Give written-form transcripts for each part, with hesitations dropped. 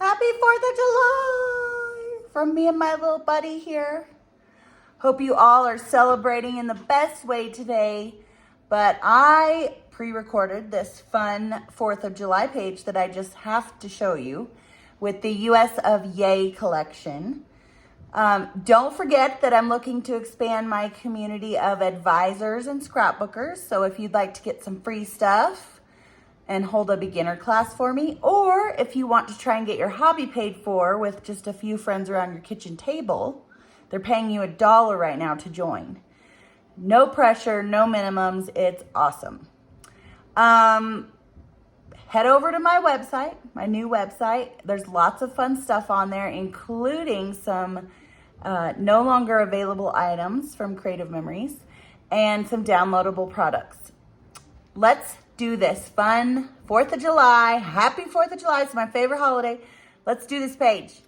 Happy 4th of July from me and my little buddy here. Hope you all are celebrating in the best way today. But I pre-recorded this fun 4th of July page that I just have to show you with the US of Yay collection. Don't forget that I'm looking to expand my community of advisors and scrapbookers. So if you'd like to get some free stuff and hold a beginner class for me, or if you want to try and get your hobby paid for with just a few friends around your kitchen table, they're paying you $1 right now to join. No pressure, no minimums. It's awesome. Head over to my website, my new website. There's lots of fun stuff on there, including some no longer available items from Creative Memories and some downloadable products. Let's do this fun 4th of July. Happy 4th of July. It's my favorite holiday. Let's do this page.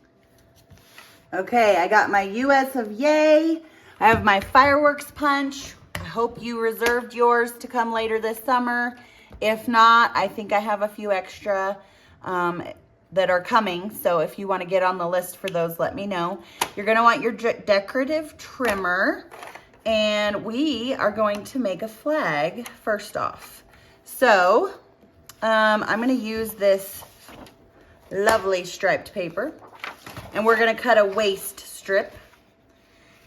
Okay, I got my US of Yay. I have my fireworks punch. I hope you reserved yours to come later this summer. If not, I think I have a few extra that are coming. So if you want to get on the list for those, let me know. You're going to want your decorative trimmer. And we are going to make a flag first off. So I'm going to use this lovely striped paper. And we're going to cut a waist strip.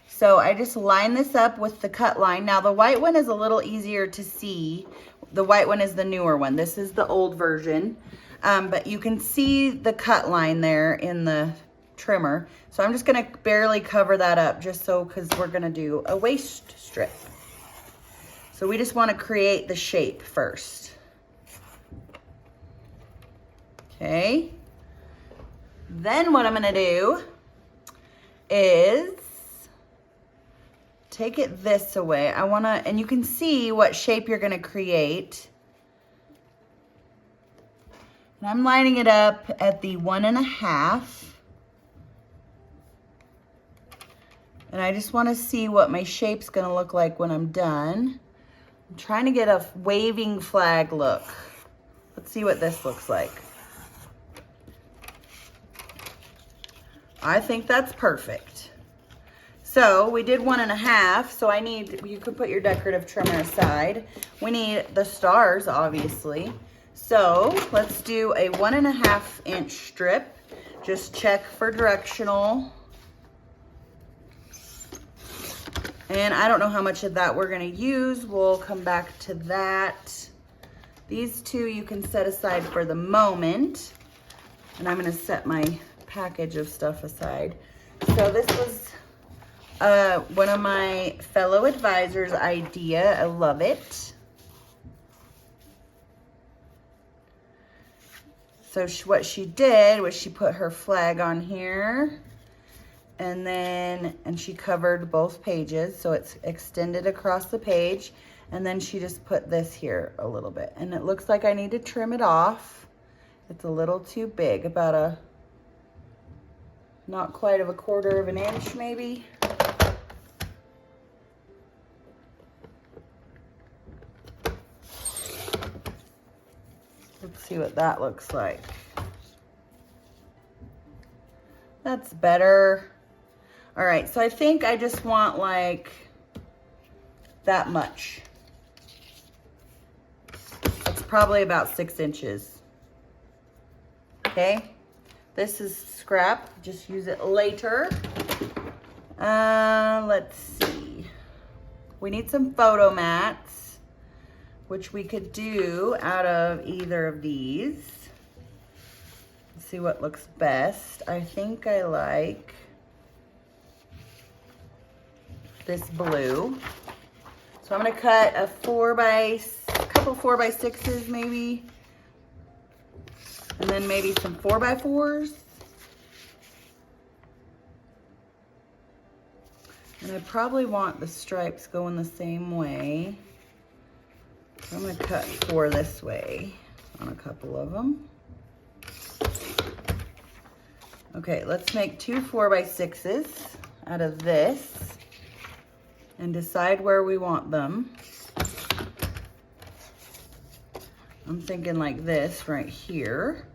So I just line this up with the cut line. Now the white one is a little easier to see. The white one is the newer one. This is the old version. But you can see the cut line there in the trimmer. So I'm just going to barely cover that up just so, because we're going to do a waist strip. So we just want to create the shape first. Okay. Then what I'm going to do is take it this way. I want to, and you can see what shape you're going to create. And I'm lining it up at the 1.5. And I just want to see what my shape's going to look like when I'm done. I'm trying to get a waving flag look. Let's see what this looks like. I think that's perfect. So we did 1.5, so I need, you could put your decorative trimmer aside. We need the stars, obviously. So let's do a 1.5 inch strip. Just check for directional. And I don't know how much of that we're gonna use. We'll come back to that. These two you can set aside for the moment. And I'm gonna set my package of stuff aside. So this was one of my fellow advisors' idea. I love it. So what she did was she put her flag on here, and she covered both pages, so it's extended across the page, and then she just put this here a little bit, and it looks like I need to trim it off. It's a little too big, about not quite of a 1/4 of an inch maybe. Let's see what that looks like. That's better. All right, so I think I just want like that much. That's probably about 6 inches. Okay, this is scrap, just use it later. Let's see. We need some photo mats, which we could do out of either of these. Let's see what looks best. I think I like this blue. So I'm gonna cut a couple 4x6s maybe, and then maybe some 4x4s. And I probably want the stripes going the same way. So I'm gonna cut 4 this way on a couple of them. Okay, let's make 2 4x6s out of this and decide where we want them. I'm thinking like this right here.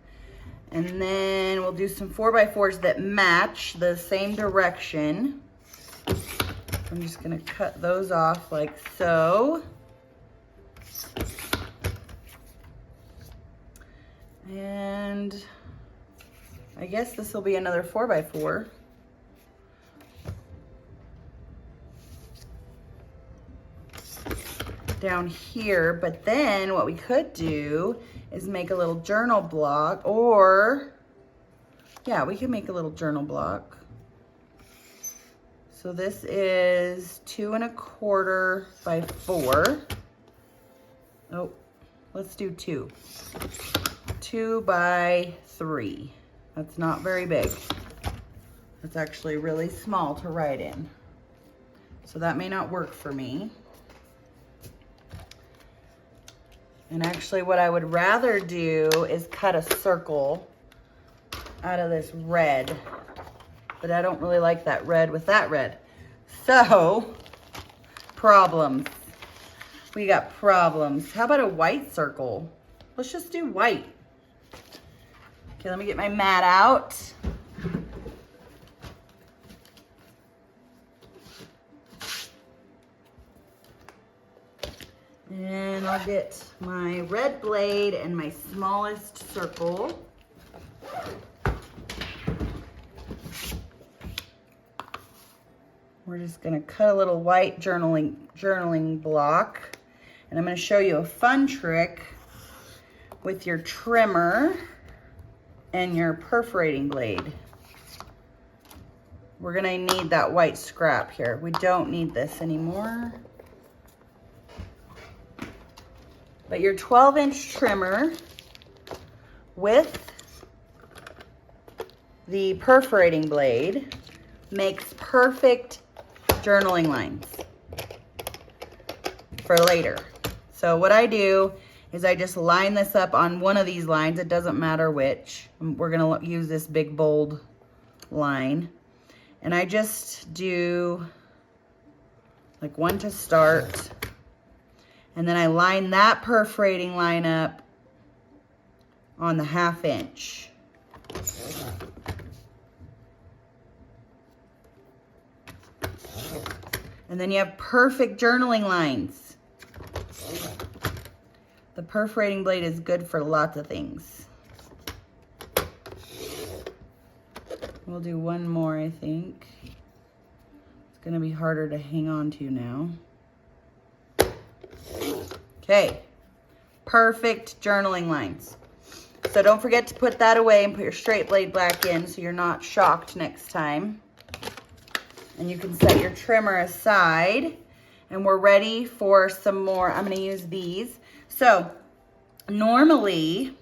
And then we'll do some 4x4s that match the same direction. I'm just gonna cut those off like so. And I guess this will be another 4x4. Down here, but then what we could do is make a little journal block, or yeah, we could make a little journal block. So this is 2 1/4 by 4. Oh, let's do 2. 2 by 3. That's not very big. That's actually really small to write in. So that may not work for me. And actually what I would rather do is cut a circle out of this red, but I don't really like that red with that red. So, problems. We got problems. How about a white circle? Let's just do white. Okay, let me get my mat out. And I'll get my red blade and my smallest circle. We're just gonna cut a little white journaling block. And I'm gonna show you a fun trick with your trimmer and your perforating blade. We're gonna need that white scrap here. We don't need this anymore. But your 12-inch trimmer with the perforating blade makes perfect journaling lines for later. So what I do is I just line this up on one of these lines. It doesn't matter which. We're gonna use this big bold line. And I just do like one to start. And then I line that perforating line up on the 1/2 inch. And then you have perfect journaling lines. The perforating blade is good for lots of things. We'll do one more, I think. It's gonna be harder to hang on to now. Okay, perfect journaling lines. So don't forget to put that away and put your straight blade back in so you're not shocked next time. And you can set your trimmer aside, and we're ready for some more. I'm gonna use these. So normally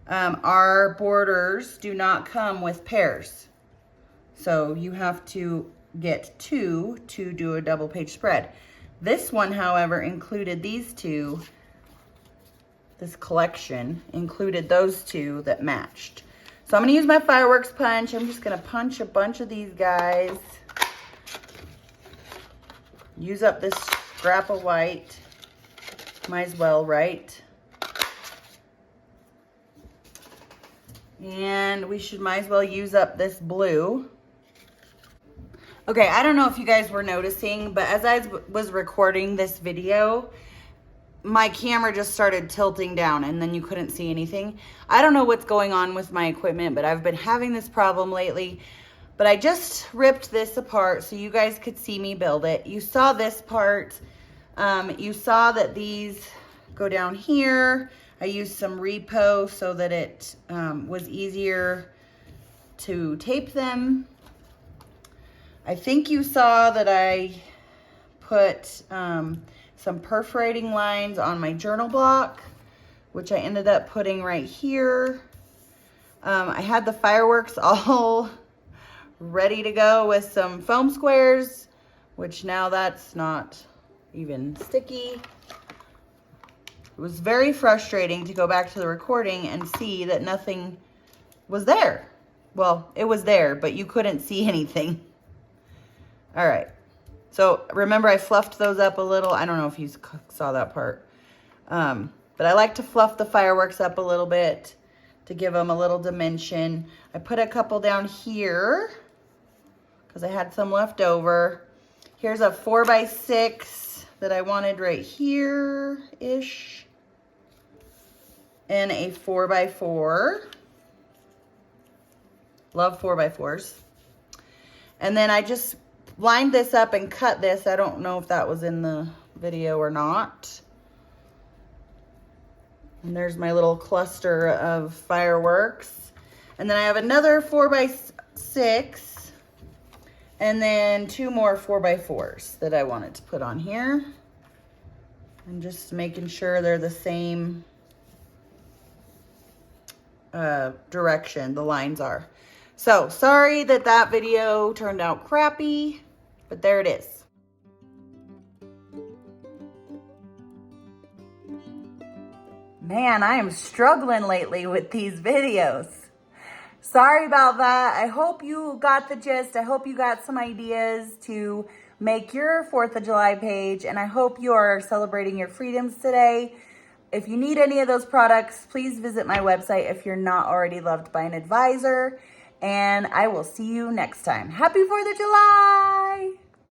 our borders do not come with pairs. So you have to get 2 to do a double page spread. This one, however, included these 2. This collection included those 2 that matched. So I'm gonna use my fireworks punch. I'm just gonna punch a bunch of these guys. Use up this scrap of white. Might as well, right? And we might as well use up this blue. Okay, I don't know if you guys were noticing, but as I was recording this video, my camera just started tilting down and then you couldn't see anything. I don't know what's going on with my equipment, but I've been having this problem lately. But I just ripped this apart so you guys could see me build it. You saw this part. You saw that these go down here. I used some repo so that it was easier to tape them. I think you saw that I put some perforating lines on my journal block, which I ended up putting right here. I had the fireworks all ready to go with some foam squares, which now that's not even sticky. It was very frustrating to go back to the recording and see that nothing was there. Well, it was there, but you couldn't see anything. All right. So remember I fluffed those up a little. I don't know if you saw that part. But I like to fluff the fireworks up a little bit to give them a little dimension. I put a couple down here because I had some left over. Here's a 4x6 that I wanted right here-ish. And a 4x4. Love 4x4s. And then I just lined this up and cut this. I don't know if that was in the video or not. And there's my little cluster of fireworks. And then I have another 4x6. And then 2 more 4x4s that I wanted to put on here. And just making sure they're the same direction the lines are. So sorry that that video turned out crappy, but there it is. Man, I am struggling lately with these videos. Sorry about that. I hope you got the gist. I hope you got some ideas to make your 4th of July page, and I hope you are celebrating your freedoms today. If you need any of those products, please visit my website if you're not already loved by an advisor. And I will see you next time. Happy 4th of July!